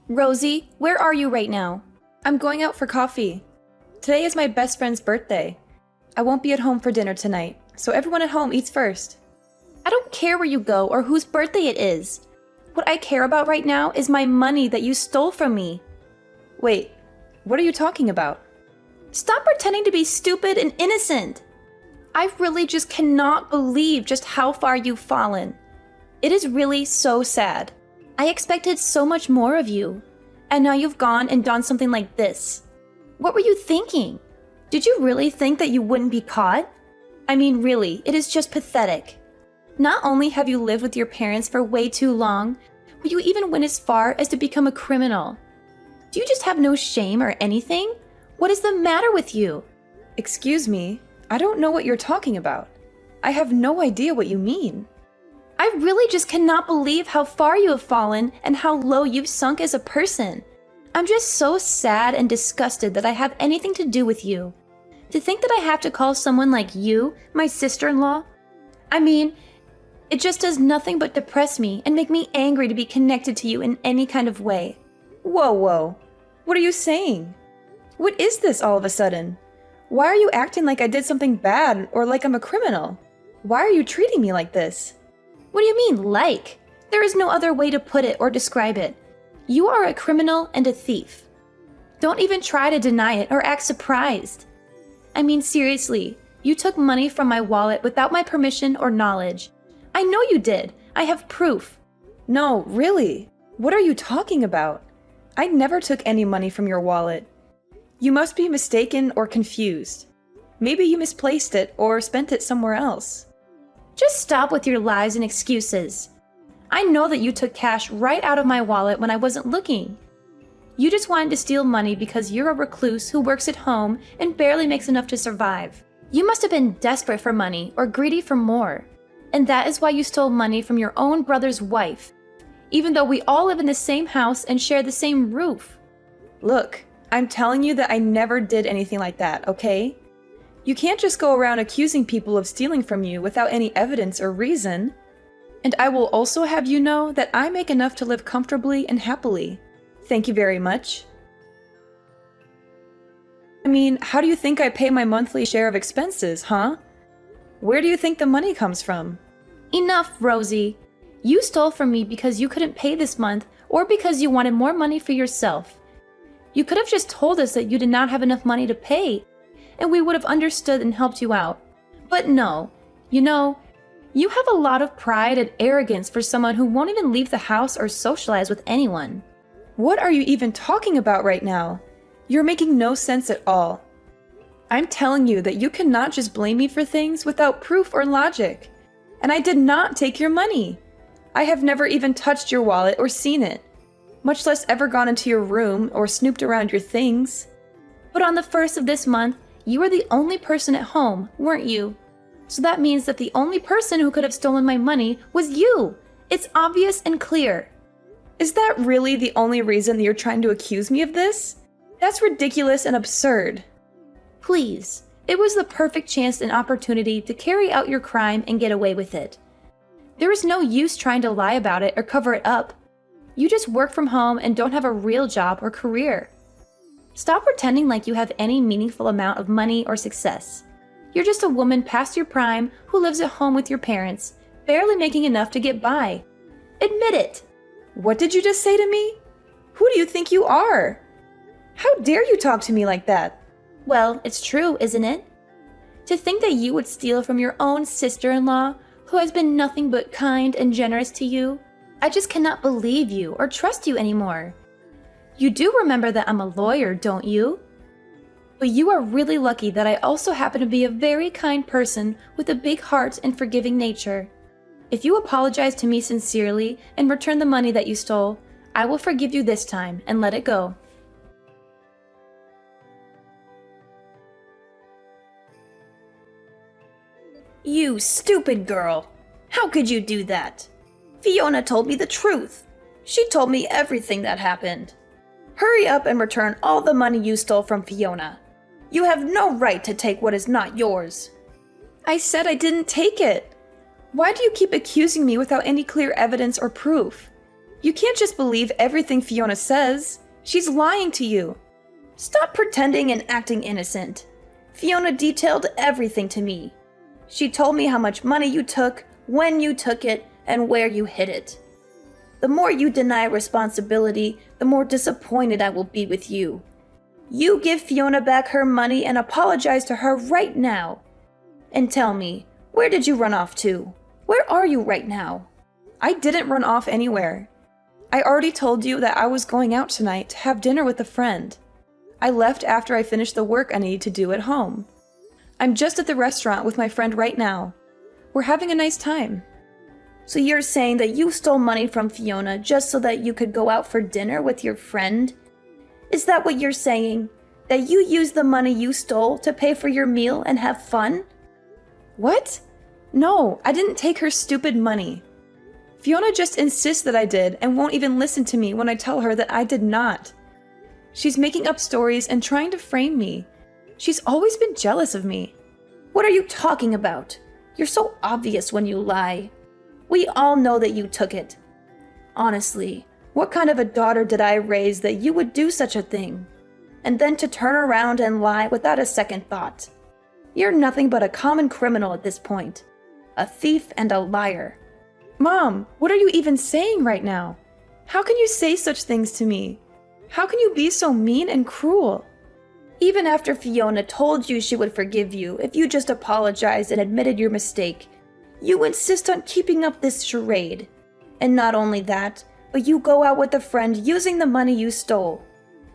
Rosie, where are you right now? I'm going out for coffee. Today is my best friend's birthday. I won't be at home for dinner tonight, so everyone at home eats first. I don't care where you go or whose birthday it is. What I care about right now is my money that you stole from me. Wait, what are you talking about? Stop pretending to be stupid and innocent. I really just cannot believe just how far you've fallen. It is really so sad. I expected so much more of you. And now you've gone and done something like this. What were you thinking? Did you really think that you wouldn't be caught? I mean, really, it is just pathetic. Not only have you lived with your parents for way too long, but you even went as far as to become a criminal. Do you just have no shame or anything? What is the matter with you? Excuse me, I don't know what you're talking about. I have no idea what you mean. I really just cannot believe how far you have fallen and how low you've sunk as a person. I'm just so sad and disgusted that I have anything to do with you. To think that I have to call someone like you my sister-in-law? I mean, it just does nothing but depress me and make me angry to be connected to you in any kind of way. Whoa. What are you saying? What is this all of a sudden? Why are you acting like I did something bad or like I'm a criminal? Why are you treating me like this? What do you mean, like? There is no other way to put it or describe it. You are a criminal and a thief. Don't even try to deny it or act surprised. I mean, seriously, you took money from my wallet without my permission or knowledge. I know you did. I have proof. No, really? What are you talking about? I never took any money from your wallet. You must be mistaken or confused. Maybe you misplaced it or spent it somewhere else. Just stop with your lies and excuses. I know that you took cash right out of my wallet when I wasn't looking. You just wanted to steal money because you're a recluse who works at home and barely makes enough to survive. You must have been desperate for money or greedy for more. And that is why you stole money from your own brother's wife, even though we all live in the same house and share the same roof. Look, I'm telling you that I never did anything like that, okay? You can't just go around accusing people of stealing from you without any evidence or reason. And I will also have you know that I make enough to live comfortably and happily. Thank you very much. I mean, how do you think I pay my monthly share of expenses, huh? Where do you think the money comes from? Enough, Rosie. You stole from me because you couldn't pay this month or because you wanted more money for yourself. You could have just told us that you did not have enough money to pay, and we would have understood and helped you out. But no, you know, you have a lot of pride and arrogance for someone who won't even leave the house or socialize with anyone. What are you even talking about right now? You're making no sense at all. I'm telling you that you cannot just blame me for things without proof or logic. And I did not take your money. I have never even touched your wallet or seen it, much less ever gone into your room or snooped around your things. But on the 1st of this month, you were the only person at home, weren't you? So that means that the only person who could have stolen my money was you. It's obvious and clear. Is that really the only reason that you're trying to accuse me of this? That's ridiculous and absurd. Please, it was the perfect chance and opportunity to carry out your crime and get away with it. There is no use trying to lie about it or cover it up. You just work from home and don't have a real job or career. Stop pretending like you have any meaningful amount of money or success. You're just a woman past your prime who lives at home with your parents, barely making enough to get by. Admit it. What did you just say to me? Who do you think you are? How dare you talk to me like that? Well, it's true, isn't it? To think that you would steal from your own sister-in-law, who has been nothing but kind and generous to you, I just cannot believe you or trust you anymore. You do remember that I'm a lawyer, don't you? But you are really lucky that I also happen to be a very kind person with a big heart and forgiving nature. If you apologize to me sincerely and return the money that you stole, I will forgive you this time and let it go. You stupid girl! How could you do that? Fiona told me the truth. She told me everything that happened. Hurry up and return all the money you stole from Fiona. You have no right to take what is not yours. I said I didn't take it. Why do you keep accusing me without any clear evidence or proof? You can't just believe everything Fiona says. She's lying to you. Stop pretending and acting innocent. Fiona detailed everything to me. She told me how much money you took, when you took it, and where you hid it. The more you deny responsibility, the more disappointed I will be with you. You give Fiona back her money and apologize to her right now. And tell me, where did you run off to? Where are you right now? I didn't run off anywhere. I already told you that I was going out tonight to have dinner with a friend. I left after I finished the work I needed to do at home. I'm just at the restaurant with my friend right now. We're having a nice time. So you're saying that you stole money from Fiona just so that you could go out for dinner with your friend? Is that what you're saying? That you used the money you stole to pay for your meal and have fun? What? No, I didn't take her stupid money. Fiona just insists that I did and won't even listen to me when I tell her that I did not. She's making up stories and trying to frame me. She's always been jealous of me. What are you talking about? You're so obvious when you lie. We all know that you took it. Honestly, what kind of a daughter did I raise that you would do such a thing? And then to turn around and lie without a second thought. You're nothing but a common criminal at this point. A thief and a liar. Mom, what are you even saying right now? How can you say such things to me? How can you be so mean and cruel? Even after Fiona told you she would forgive you if you just apologized and admitted your mistake, you insist on keeping up this charade. And not only that, but you go out with a friend using the money you stole.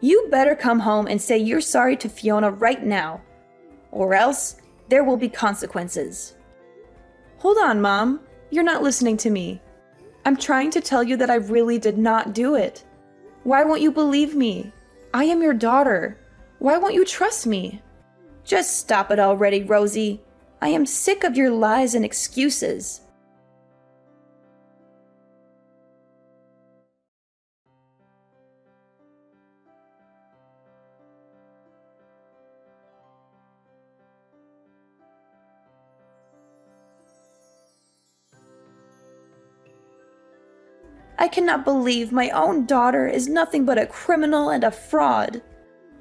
You better come home and say you're sorry to Fiona right now. Or else, there will be consequences. Hold on, Mom. You're not listening to me. I'm trying to tell you that I really did not do it. Why won't you believe me? I am your daughter. Why won't you trust me? Just stop it already, Rosie. I am sick of your lies and excuses. I cannot believe my own daughter is nothing but a criminal and a fraud.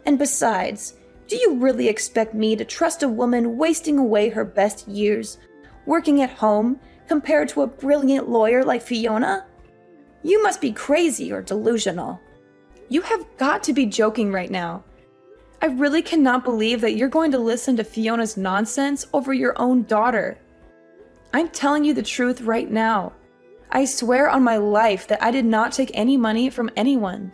And besides, do you really expect me to trust a woman wasting away her best years, working at home, compared to a brilliant lawyer like Fiona? You must be crazy or delusional. You have got to be joking right now. I really cannot believe that you're going to listen to Fiona's nonsense over your own daughter. I'm telling you the truth right now. I swear on my life that I did not take any money from anyone.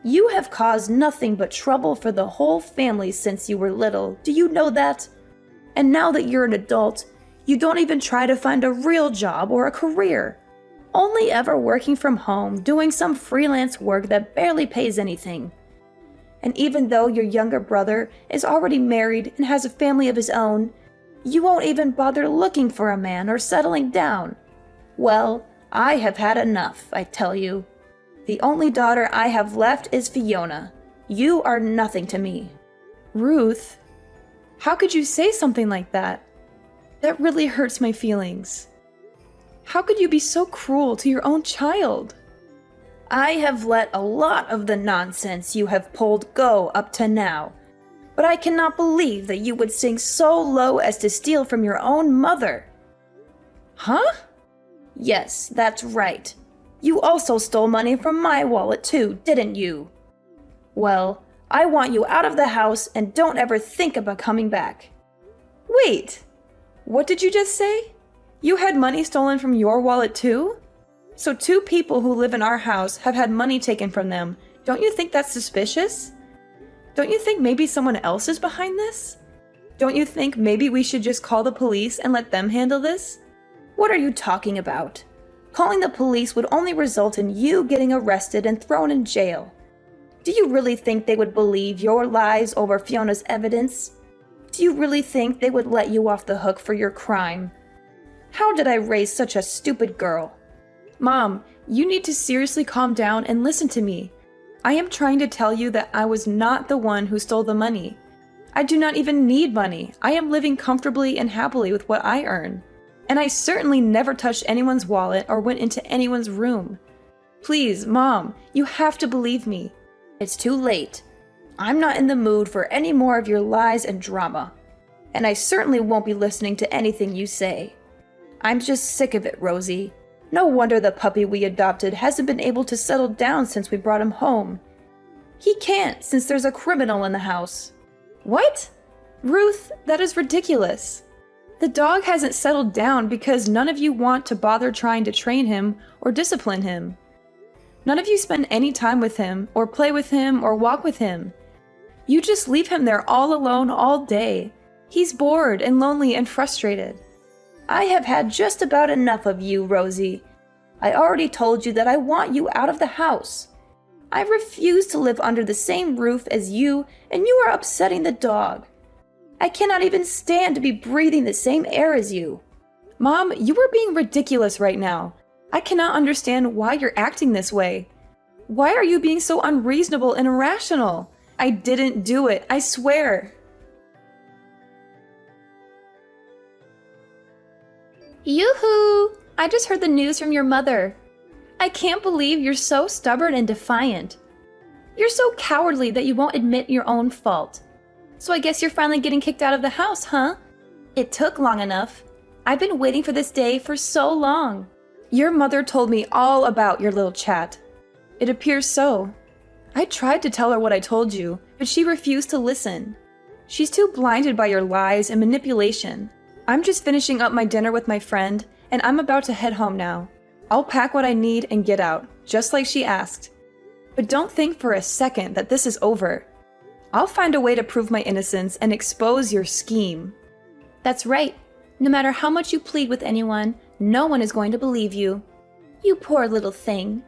You have caused nothing but trouble for the whole family since you were little. Do you know that? And now that you're an adult, you don't even try to find a real job or a career. Only ever working from home, doing some freelance work that barely pays anything. And even though your younger brother is already married and has a family of his own, you won't even bother looking for a man or settling down. Well, I have had enough, I tell you. The only daughter I have left is Fiona. You are nothing to me. Ruth, how could you say something like that? That really hurts my feelings. How could you be so cruel to your own child? I have let a lot of the nonsense you have pulled go up to now, but I cannot believe that you would sink so low as to steal from your own mother. Huh? Yes, that's right. You also stole money from my wallet too, didn't you? Well, I want you out of the house and don't ever think about coming back. Wait, what did you just say? You had money stolen from your wallet too? So 2 people who live in our house have had money taken from them. Don't you think that's suspicious? Don't you think maybe someone else is behind this? Don't you think maybe we should just call the police and let them handle this? What are you talking about? Calling the police would only result in you getting arrested and thrown in jail. Do you really think they would believe your lies over Fiona's evidence? Do you really think they would let you off the hook for your crime? How did I raise such a stupid girl? Mom, you need to seriously calm down and listen to me. I am trying to tell you that I was not the one who stole the money. I do not even need money. I am living comfortably and happily with what I earn. And I certainly never touched anyone's wallet or went into anyone's room. Please, Mom, you have to believe me. It's too late. I'm not in the mood for any more of your lies and drama. And I certainly won't be listening to anything you say. I'm just sick of it, Rosie. No wonder the puppy we adopted hasn't been able to settle down since we brought him home. He can't, since there's a criminal in the house. What? Ruth, that is ridiculous. The dog hasn't settled down because none of you want to bother trying to train him or discipline him. None of you spend any time with him, or play with him, or walk with him. You just leave him there all alone all day. He's bored and lonely and frustrated. I have had just about enough of you, Rosie. I already told you that I want you out of the house. I refuse to live under the same roof as you, and you are upsetting the dog. I cannot even stand to be breathing the same air as you. Mom, you are being ridiculous right now. I cannot understand why you're acting this way. Why are you being so unreasonable and irrational? I didn't do it, I swear. Yoo-hoo! I just heard the news from your mother. I can't believe you're so stubborn and defiant. You're so cowardly that you won't admit your own fault. So I guess you're finally getting kicked out of the house, huh? It took long enough. I've been waiting for this day for so long. Your mother told me all about your little chat. It appears so. I tried to tell her what I told you, but she refused to listen. She's too blinded by your lies and manipulation. I'm just finishing up my dinner with my friend, and I'm about to head home now. I'll pack what I need and get out, just like she asked. But don't think for a second that this is over. I'll find a way to prove my innocence and expose your scheme. That's right. No matter how much you plead with anyone, no one is going to believe you. You poor little thing.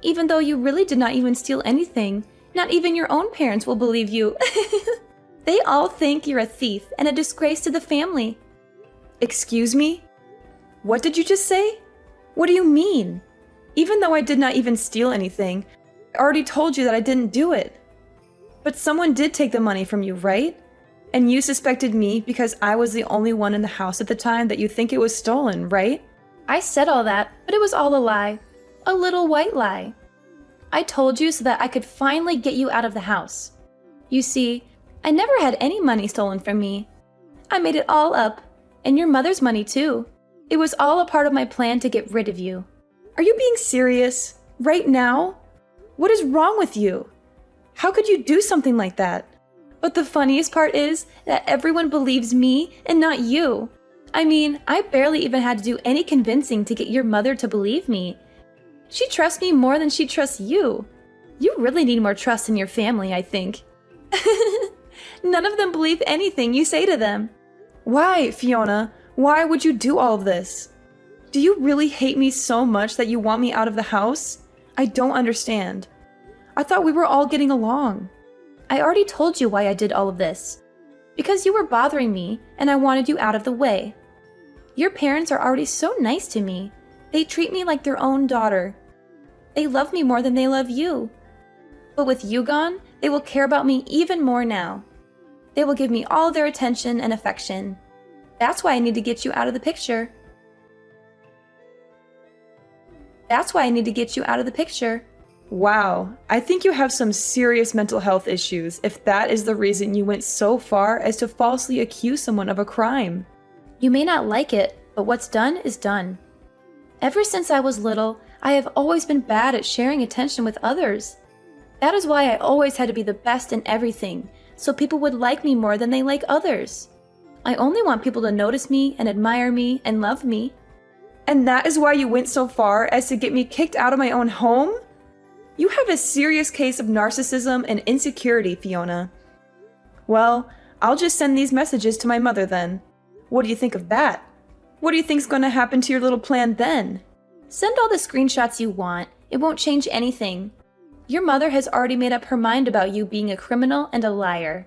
Even though you really did not even steal anything, not even your own parents will believe you. They all think you're a thief and a disgrace to the family. Excuse me? What did you just say? What do you mean? Even though I did not even steal anything, I already told you that I didn't do it. But someone did take the money from you, right? And you suspected me because I was the only one in the house at the time that you think it was stolen, right? I said all that, but it was all a lie. A little white lie. I told you so that I could finally get you out of the house. You see, I never had any money stolen from me. I made it all up, and your mother's money too. It was all a part of my plan to get rid of you. Are you being serious? Right now? What is wrong with you? How could you do something like that? But the funniest part is that everyone believes me and not you. I mean, I barely even had to do any convincing to get your mother to believe me. She trusts me more than she trusts you. You really need more trust in your family, I think. None of them believe anything you say to them. Why, Fiona? Why would you do all of this? Do you really hate me so much that you want me out of the house? I don't understand. I thought we were all getting along. I already told you why I did all of this. Because you were bothering me, and I wanted you out of the way. Your parents are already so nice to me. They treat me like their own daughter. They love me more than they love you. But with you gone, they will care about me even more now. They will give me all their attention and affection. That's why I need to get you out of the picture. That's why I need to get you out of the picture. Wow, I think you have some serious mental health issues if that is the reason you went so far as to falsely accuse someone of a crime. You may not like it, but what's done is done. Ever since I was little, I have always been bad at sharing attention with others. That is why I always had to be the best in everything, so people would like me more than they like others. I only want people to notice me and admire me and love me. And that is why you went so far as to get me kicked out of my own home? You have a serious case of narcissism and insecurity, Fiona. Well, I'll just send these messages to my mother then. What do you think of that? What do you think's going to happen to your little plan then? Send all the screenshots you want. It won't change anything. Your mother has already made up her mind about you being a criminal and a liar.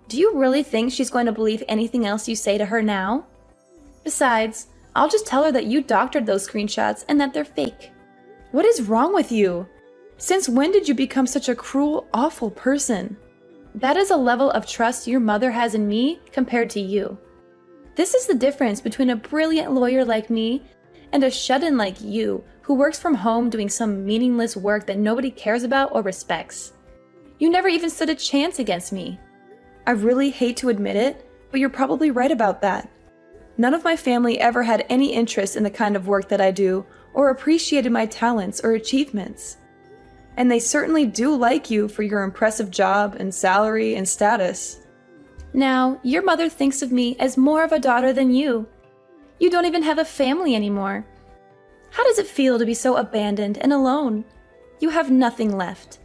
Do you really think she's going to believe anything else you say to her now? Besides, I'll just tell her that you doctored those screenshots and that they're fake. What is wrong with you? Since when did you become such a cruel, awful person? That is a level of trust your mother has in me compared to you. This is the difference between a brilliant lawyer like me and a shut-in like you, who works from home doing some meaningless work that nobody cares about or respects. You never even stood a chance against me. I really hate to admit it, but you're probably right about that. None of my family ever had any interest in the kind of work that I do or appreciated my talents or achievements. And they certainly do like you for your impressive job and salary and status. Now, your mother thinks of me as more of a daughter than you. You don't even have a family anymore. How does it feel to be so abandoned and alone? You have nothing left.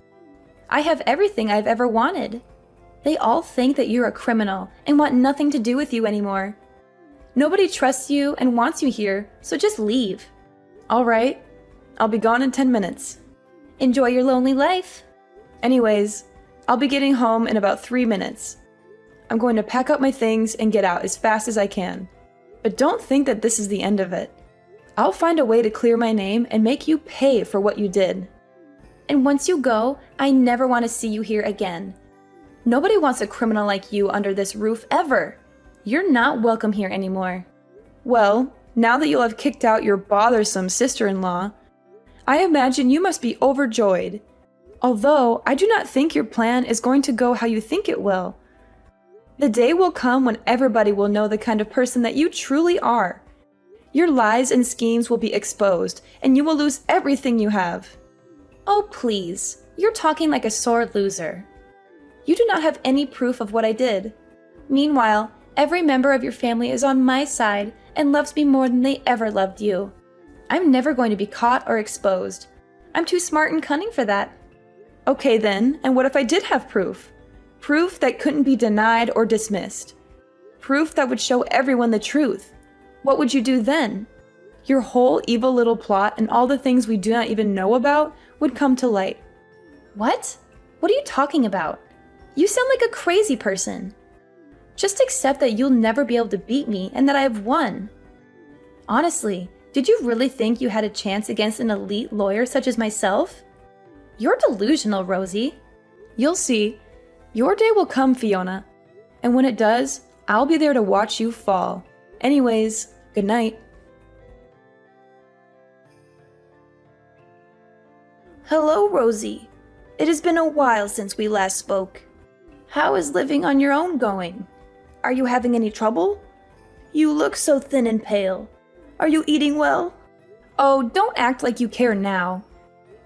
I have everything I've ever wanted. They all think that you're a criminal and want nothing to do with you anymore. Nobody trusts you and wants you here, so just leave. All right, I'll be gone in 10 minutes. Enjoy your lonely life. Anyways, I'll be getting home in about 3 minutes. I'm going to pack up my things and get out as fast as I can. But don't think that this is the end of it. I'll find a way to clear my name and make you pay for what you did. And once you go, I never want to see you here again. Nobody wants a criminal like you under this roof ever. You're not welcome here anymore. Well, now that you'll have kicked out your bothersome sister-in-law, I imagine you must be overjoyed. Although, I do not think your plan is going to go how you think it will. The day will come when everybody will know the kind of person that you truly are. Your lies and schemes will be exposed, and you will lose everything you have. Oh, please. You're talking like a sore loser. You do not have any proof of what I did. Meanwhile, every member of your family is on my side and loves me more than they ever loved you. I'm never going to be caught or exposed. I'm too smart and cunning for that. Okay then, and what if I did have proof? Proof that couldn't be denied or dismissed. Proof that would show everyone the truth. What would you do then? Your whole evil little plot and all the things we do not even know about would come to light. What? What are you talking about? You sound like a crazy person. Just accept that you'll never be able to beat me and that I have won. Honestly, did you really think you had a chance against an elite lawyer such as myself? You're delusional, Rosie. You'll see. Your day will come, Fiona. And when it does, I'll be there to watch you fall. Anyways, good night. Hello, Rosie. It has been a while since we last spoke. How is living on your own going? Are you having any trouble? You look so thin and pale. Are you eating well? Oh, don't act like you care now.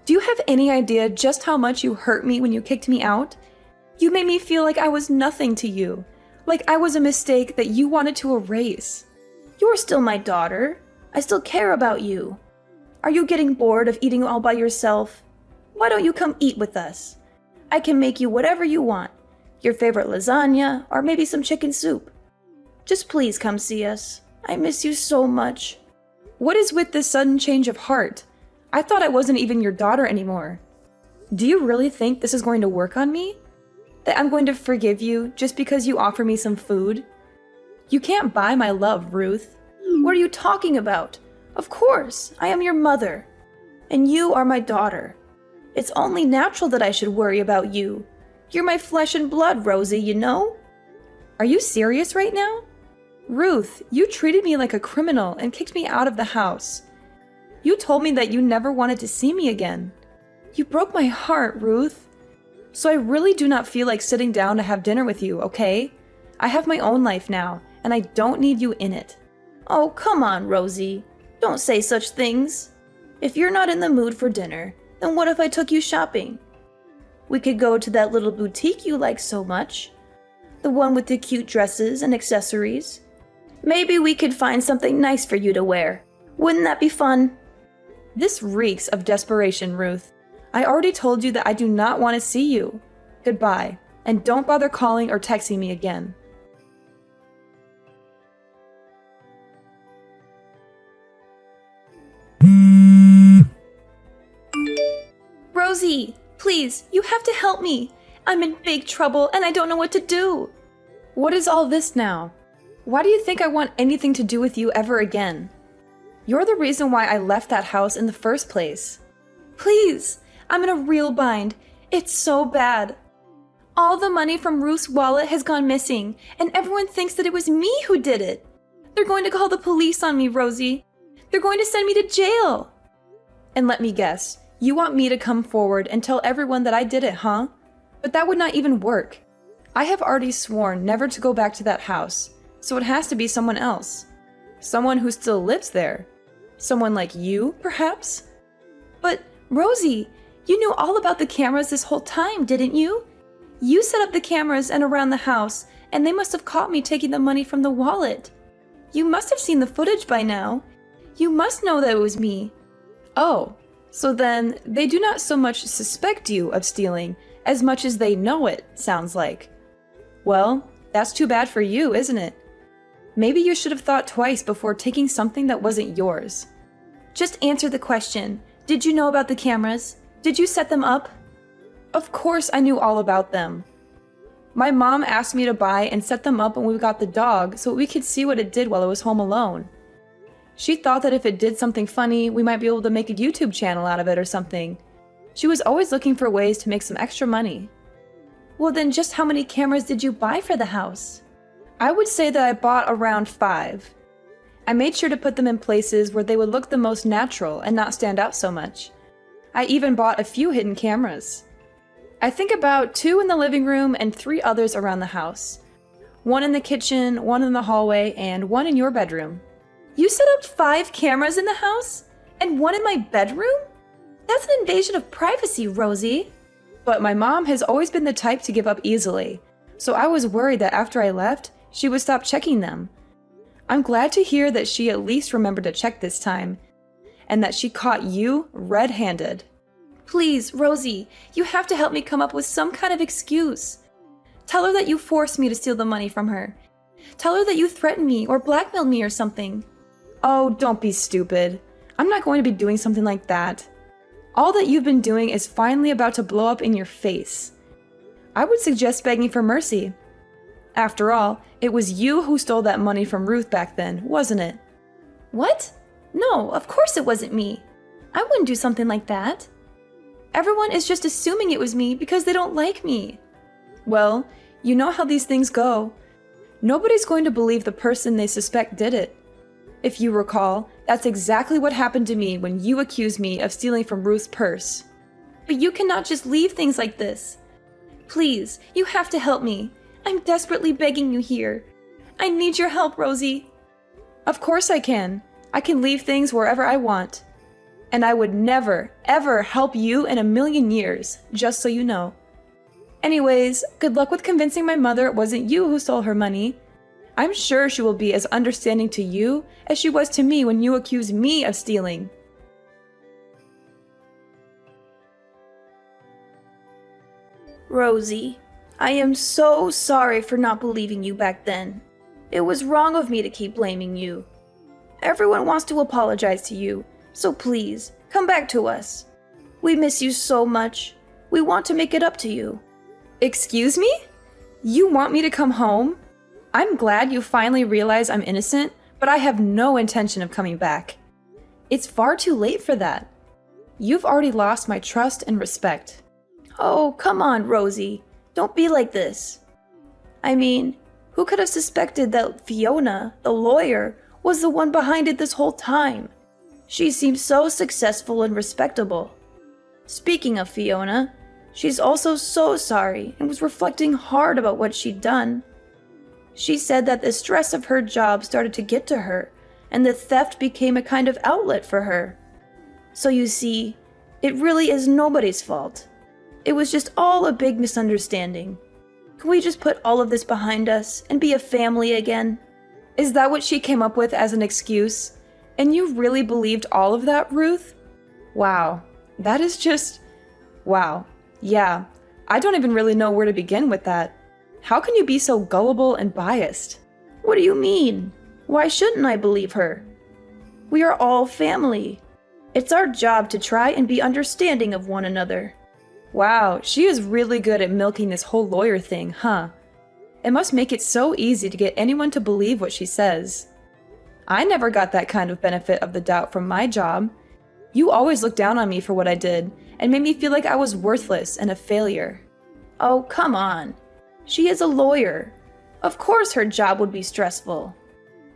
Do you have any idea just how much you hurt me when you kicked me out? You made me feel like I was nothing to you, like I was a mistake that you wanted to erase. You're still my daughter. I still care about you. Are you getting bored of eating all by yourself? Why don't you come eat with us? I can make you whatever you want. Your favorite lasagna, or maybe some chicken soup. Just please come see us. I miss you so much. What is with this sudden change of heart? I thought I wasn't even your daughter anymore. Do you really think this is going to work on me? That I'm going to forgive you just because you offer me some food? You can't buy my love, Ruth. What are you talking about? Of course, I am your mother. And you are my daughter. It's only natural that I should worry about you. You're my flesh and blood, Rosie, you know? Are you serious right now? Ruth, you treated me like a criminal and kicked me out of the house. You told me that you never wanted to see me again. You broke my heart, Ruth. So I really do not feel like sitting down to have dinner with you, okay? I have my own life now, and I don't need you in it. Oh, come on, Rosie. Don't say such things. If you're not in the mood for dinner, then what if I took you shopping? We could go to that little boutique you like so much. The one with the cute dresses and accessories. Maybe we could find something nice for you to wear. Wouldn't that be fun? This reeks of desperation, Ruth. I already told you that I do not want to see you. Goodbye, and don't bother calling or texting me again. Rosie, please, you have to help me. I'm in big trouble and I don't know what to do. What is all this now? Why do you think I want anything to do with you ever again? You're the reason why I left that house in the first place. Please, I'm in a real bind. It's so bad. All the money from Ruth's wallet has gone missing, and everyone thinks that it was me who did it. They're going to call the police on me, Rosie. They're going to send me to jail. And let me guess, you want me to come forward and tell everyone that I did it, huh? But that would not even work. I have already sworn never to go back to that house, so it has to be someone else. Someone who still lives there. Someone like you, perhaps? But, Rosie, you knew all about the cameras this whole time, didn't you? You set up the cameras and around the house, and they must have caught me taking the money from the wallet. You must have seen the footage by now. You must know that it was me. Oh, so then they do not so much suspect you of stealing as much as they know it, sounds like. Well, that's too bad for you, isn't it? Maybe you should have thought twice before taking something that wasn't yours. Just answer the question. Did you know about the cameras? Did you set them up? Of course I knew all about them. My mom asked me to buy and set them up when we got the dog so we could see what it did while it was home alone. She thought that if it did something funny, we might be able to make a YouTube channel out of it or something. She was always looking for ways to make some extra money. Well, then just how many cameras did you buy for the house? I would say that I bought around 5. I made sure to put them in places where they would look the most natural and not stand out so much. I even bought a few hidden cameras. I think about 2 in the living room and 3 others around the house. 1 in the kitchen, 1 in the hallway, and 1 in your bedroom. You set up 5 cameras in the house? And 1 in my bedroom? That's an invasion of privacy, Rosie. But my mom has always been the type to give up easily, so I was worried that after I left, she would stop checking them. I'm glad to hear that she at least remembered to check this time, and that she caught you red-handed. Please, Rosie, you have to help me come up with some kind of excuse. Tell her that you forced me to steal the money from her. Tell her that you threatened me or blackmailed me or something. Oh, don't be stupid. I'm not going to be doing something like that. All that you've been doing is finally about to blow up in your face. I would suggest begging for mercy. After all, it was you who stole that money from Ruth back then, wasn't it? What? No, of course it wasn't me. I wouldn't do something like that. Everyone is just assuming it was me because they don't like me. Well, you know how these things go. Nobody's going to believe the person they suspect did it. If you recall, that's exactly what happened to me when you accused me of stealing from Ruth's purse. But you cannot just leave things like this. Please, you have to help me. I'm desperately begging you here. I need your help, Rosie. Of course I can. I can leave things wherever I want. And I would never, ever help you in a million years, just so you know. Anyways, good luck with convincing my mother it wasn't you who stole her money. I'm sure she will be as understanding to you as she was to me when you accused me of stealing. Rosie, I am so sorry for not believing you back then. It was wrong of me to keep blaming you. Everyone wants to apologize to you, so please, come back to us. We miss you so much. We want to make it up to you. Excuse me? You want me to come home? I'm glad you finally realize I'm innocent, but I have no intention of coming back. It's far too late for that. You've already lost my trust and respect. Oh, come on, Rosie. Don't be like this. I mean, who could have suspected that Fiona, the lawyer, was the one behind it this whole time? She seems so successful and respectable. Speaking of Fiona, she's also so sorry and was reflecting hard about what she'd done. She said that the stress of her job started to get to her, and the theft became a kind of outlet for her. So you see, it really is nobody's fault. It was just all a big misunderstanding. Can we just put all of this behind us and be a family again? Is that what she came up with as an excuse? And you really believed all of that, Ruth? Wow, that is just... wow. Yeah, I don't even really know where to begin with that. How can you be so gullible and biased? What do you mean? Why shouldn't I believe her? We are all family. It's our job to try and be understanding of one another. Wow, she is really good at milking this whole lawyer thing, huh? It must make it so easy to get anyone to believe what she says. I never got that kind of benefit of the doubt from my job. You always looked down on me for what I did, and made me feel like I was worthless and a failure. Oh, come on. She is a lawyer. Of course her job would be stressful.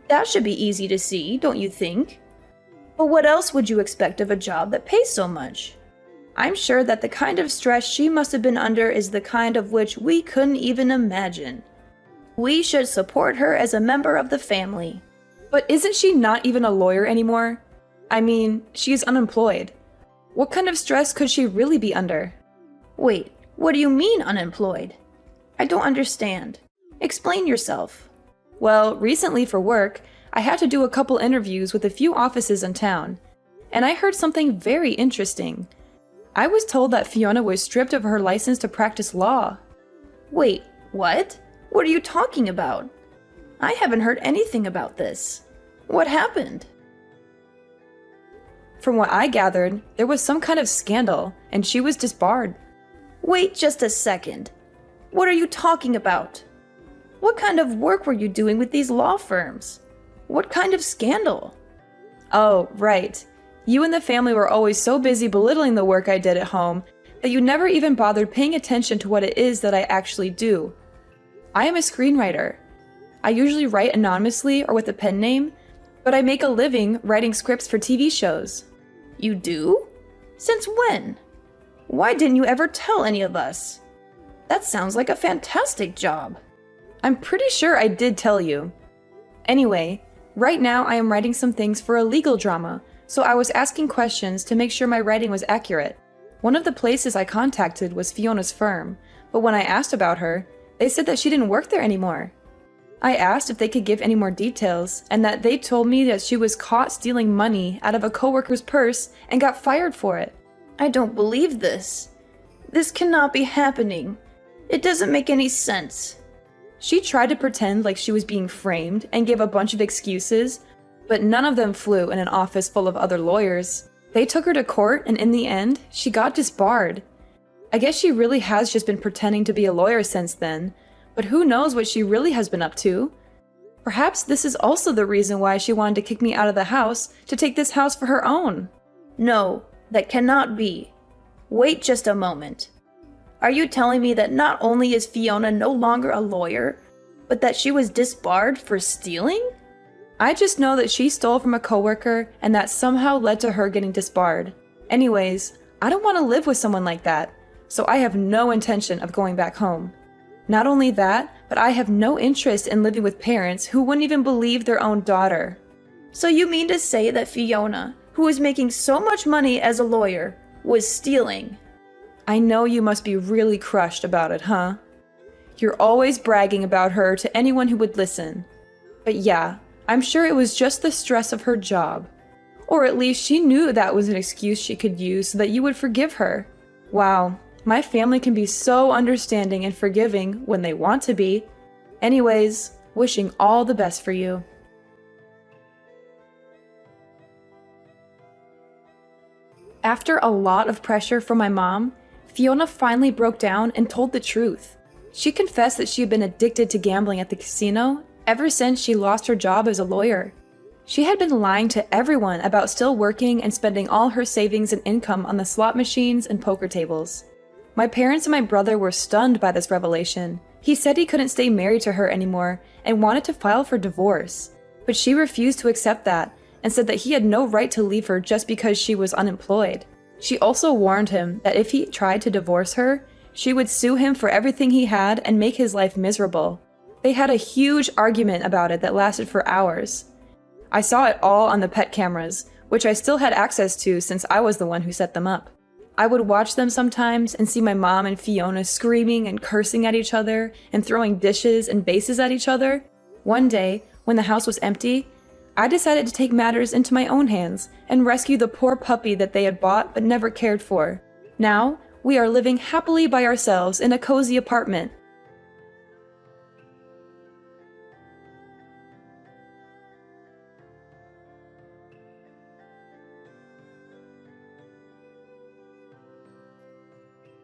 That should be easy to see, don't you think? But what else would you expect of a job that pays so much? I'm sure that the kind of stress she must have been under is the kind of which we couldn't even imagine. We should support her as a member of the family. But isn't she not even a lawyer anymore? I mean, she's unemployed. What kind of stress could she really be under? Wait, what do you mean unemployed? I don't understand. Explain yourself. Well, recently for work, I had to do a couple interviews with a few offices in town, and I heard something very interesting. I was told that Fiona was stripped of her license to practice law. Wait, what? What are you talking about? I haven't heard anything about this. What happened? From what I gathered, there was some kind of scandal, and she was disbarred. Wait just a second. What are you talking about? What kind of work were you doing with these law firms? What kind of scandal? Oh, right. You and the family were always so busy belittling the work I did at home that you never even bothered paying attention to what it is that I actually do. I am a screenwriter. I usually write anonymously or with a pen name, but I make a living writing scripts for TV shows. You do? Since when? Why didn't you ever tell any of us? That sounds like a fantastic job. I'm pretty sure I did tell you. Anyway, right now I am writing some things for a legal drama, so I was asking questions to make sure my writing was accurate. One of the places I contacted was Fiona's firm, but when I asked about her, they said that she didn't work there anymore. I asked if they could give any more details, and that they told me that she was caught stealing money out of a coworker's purse and got fired for it. I don't believe this. This cannot be happening. It doesn't make any sense. She tried to pretend like she was being framed and gave a bunch of excuses, but none of them flew in an office full of other lawyers. They took her to court, and in the end, she got disbarred. I guess she really has just been pretending to be a lawyer since then, but who knows what she really has been up to? Perhaps this is also the reason why she wanted to kick me out of the house to take this house for her own. No, that cannot be. Wait just a moment. Are you telling me that not only is Fiona no longer a lawyer, but that she was disbarred for stealing? I just know that she stole from a coworker and that somehow led to her getting disbarred. Anyways, I don't want to live with someone like that, so I have no intention of going back home. Not only that, but I have no interest in living with parents who wouldn't even believe their own daughter. So you mean to say that Fiona, who is making so much money as a lawyer, was stealing? I know you must be really crushed about it, huh? You're always bragging about her to anyone who would listen. But yeah, I'm sure it was just the stress of her job. Or at least she knew that was an excuse she could use so that you would forgive her. Wow, my family can be so understanding and forgiving when they want to be. Anyways, wishing all the best for you. After a lot of pressure from my mom, Fiona finally broke down and told the truth. She confessed that she had been addicted to gambling at the casino ever since she lost her job as a lawyer. She had been lying to everyone about still working and spending all her savings and income on the slot machines and poker tables. My parents and my brother were stunned by this revelation. He said he couldn't stay married to her anymore and wanted to file for divorce, but she refused to accept that and said that he had no right to leave her just because she was unemployed. She also warned him that if he tried to divorce her, she would sue him for everything he had and make his life miserable. They had a huge argument about it that lasted for hours. I saw it all on the pet cameras, which I still had access to since I was the one who set them up. I would watch them sometimes and see my mom and Fiona screaming and cursing at each other and throwing dishes and vases at each other. One day, when the house was empty, I decided to take matters into my own hands and rescue the poor puppy that they had bought but never cared for. Now, we are living happily by ourselves in a cozy apartment,